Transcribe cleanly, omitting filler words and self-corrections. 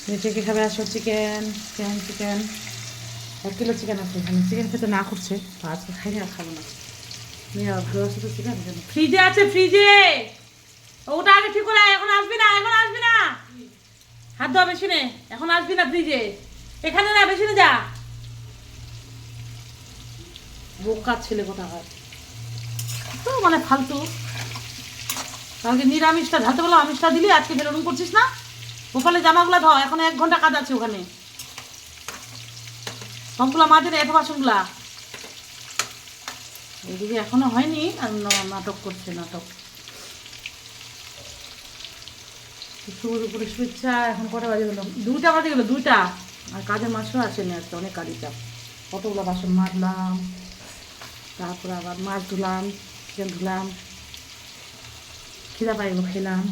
নিচে কি খাবে? আসো, chicken chicken chicken. 1 kilo chicken আছে এখানে। চিকেন খেতে না করছে, আজকে খাইনি, আর খাবো না। মেয়ে ভালোবাসে তো চিকেন। ফ্রিজে আছে, ফ্রিজে। ওটা আগে ঠিক করে, এখন আসবি না, এখন আসবি না। হাত ধোয়া বেশিনে, এখন আসবি না ফ্রিজে। এখানে না, বেশিনে যা। বোকা ছেলে কোথাকার, তো মানে ফালতু। কালকে নিরামিষটা ঢালতে বললাম, আমিষটা দিলি, আজকে বেরোন করছিস না। গোপালের জামাগুলো ধোয়া, এখন 1 ঘন্টা কাজ আছে ওখানে। সবগুলা মাঝে এত বাসনগুলা। এদিকে এখনো হয়নি, আর নাটক করছে, নাটক। শুরুর উপরে শুচ্ছা। এখন কটা বাজে গেলো? 2টা বাজে গেলো, 2টা। আর কাজের মাছও আসেনি আজকে, অনেক কাজের চাপ। কতগুলো বাসন মাজলাম, তারপরে আবার মাছ ধুলাম, চিকেন ধুলাম, খিদা পাইগুলো খেলাম।